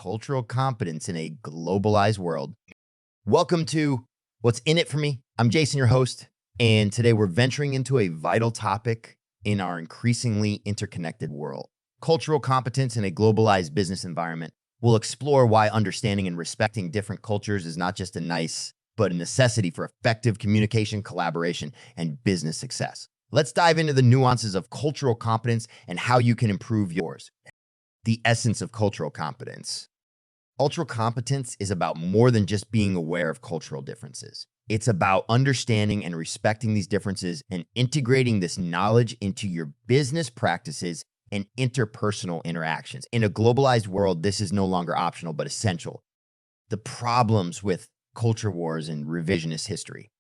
cultural competence in a globalized world. Welcome to What's in It for Me. I'm Jason, your host, and today we're venturing into a vital topic in our increasingly interconnected world. Cultural competence in a globalized business environment. We'll explore why understanding and respecting different cultures is not just a nice, but a necessity for effective communication, collaboration, and business success. Let's dive into the nuances of cultural competence and how you can improve yours. The essence of cultural competence. Cultural competence is about more than just being aware of cultural differences. It's about understanding and respecting these differences and integrating this knowledge into your business practices and interpersonal interactions. In a globalized world, this is no longer optional, but essential. The problems with culture wars and revisionist history.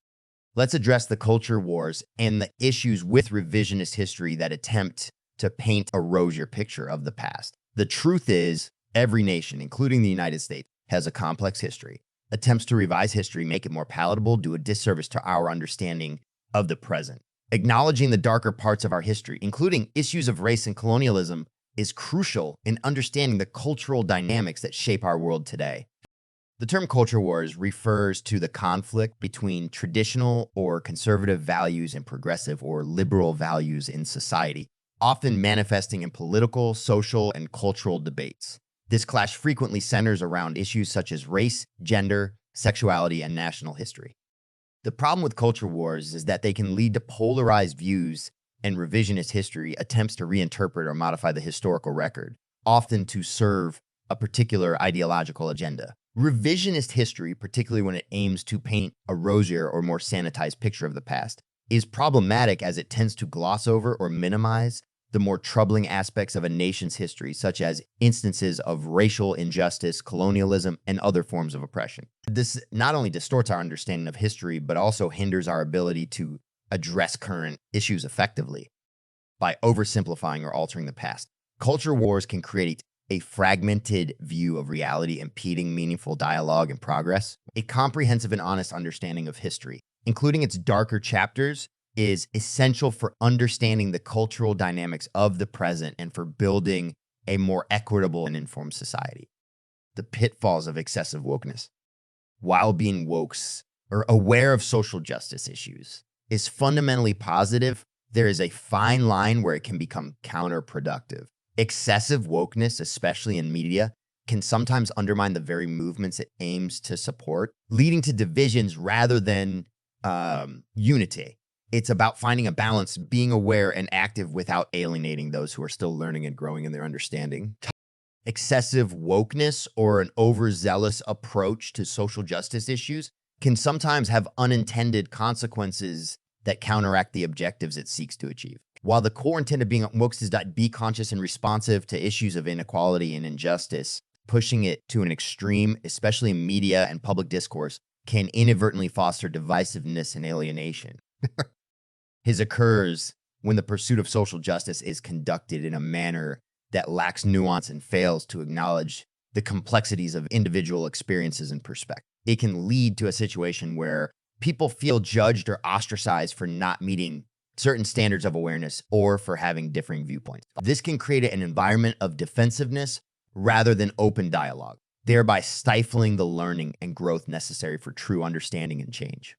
Let's address the culture wars and the issues with revisionist history that attempt to paint a rosier picture of the past. The truth is, every nation, including the United States, has a complex history. Attempts to revise history, make it more palatable, do a disservice to our understanding of the present. Acknowledging the darker parts of our history, including issues of race and colonialism, is crucial in understanding the cultural dynamics that shape our world today. The term culture wars refers to the conflict between traditional or conservative values and progressive or liberal values in society, often manifesting in political, social, and cultural debates. This clash frequently centers around issues such as race, gender, sexuality, and national history. The problem with culture wars is that they can lead to polarized views, and revisionist history attempts to reinterpret or modify the historical record, often to serve a particular ideological agenda. Revisionist history, particularly when it aims to paint a rosier or more sanitized picture of the past, is problematic as it tends to gloss over or minimize the more troubling aspects of a nation's history, such as instances of racial injustice, colonialism, and other forms of oppression. This not only distorts our understanding of history, but also hinders our ability to address current issues effectively by oversimplifying or altering the past. Culture wars can create a fragmented view of reality, impeding meaningful dialogue and progress. A comprehensive and honest understanding of history, including its darker chapters, is essential for understanding the cultural dynamics of the present and for building a more equitable and informed society. The pitfalls of excessive wokeness. While being woke or aware of social justice issues is fundamentally positive, there is a fine line where it can become counterproductive. Excessive wokeness, especially in media, can sometimes undermine the very movements it aims to support, leading to divisions rather than unity. It's about finding a balance, being aware and active without alienating those who are still learning and growing in their understanding. Excessive wokeness or an overzealous approach to social justice issues can sometimes have unintended consequences that counteract the objectives it seeks to achieve. While the core intent of being woke is to be conscious and responsive to issues of inequality and injustice, pushing it to an extreme, especially in media and public discourse, can inadvertently foster divisiveness and alienation. His occurs when the pursuit of social justice is conducted in a manner that lacks nuance and fails to acknowledge the complexities of individual experiences and perspective. It can lead to a situation where people feel judged or ostracized for not meeting certain standards of awareness or for having differing viewpoints. This can create an environment of defensiveness rather than open dialogue, thereby stifling the learning and growth necessary for true understanding and change.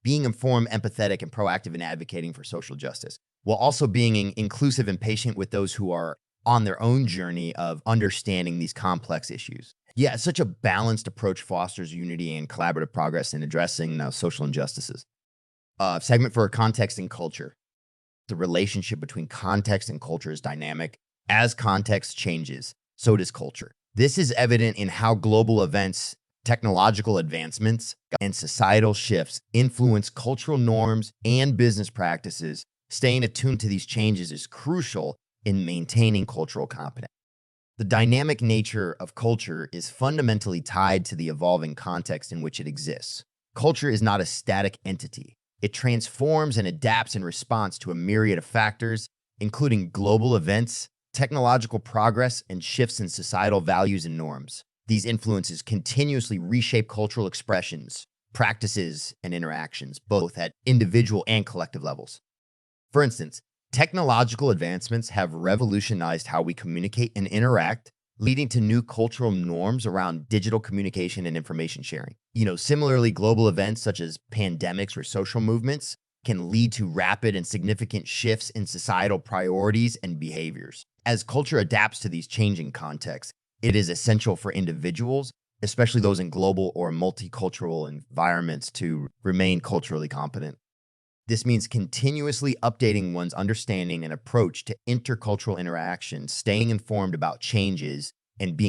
Being informed, empathetic, and proactive in advocating for social justice, while also being inclusive and patient with those who are on their own journey of understanding these complex issues. Yeah, such a balanced approach fosters unity and collaborative progress in addressing social injustices. Segment for context and culture. The relationship between context and culture is dynamic. As context changes, so does culture. This is evident in how global events, technological advancements, and societal shifts influence cultural norms and business practices. Staying attuned to these changes is crucial in maintaining cultural competence. The dynamic nature of culture is fundamentally tied to the evolving context in which it exists. Culture is not a static entity. It transforms and adapts in response to a myriad of factors, including global events, technological progress, and shifts in societal values and norms. These influences continuously reshape cultural expressions, practices, and interactions, both at individual and collective levels. For instance, technological advancements have revolutionized how we communicate and interact, leading to new cultural norms around digital communication and information sharing. Similarly, global events such as pandemics or social movements can lead to rapid and significant shifts in societal priorities and behaviors. As culture adapts to these changing contexts, it is essential for individuals, especially those in global or multicultural environments, to remain culturally competent. This means continuously updating one's understanding and approach to intercultural interaction, staying informed about changes, and being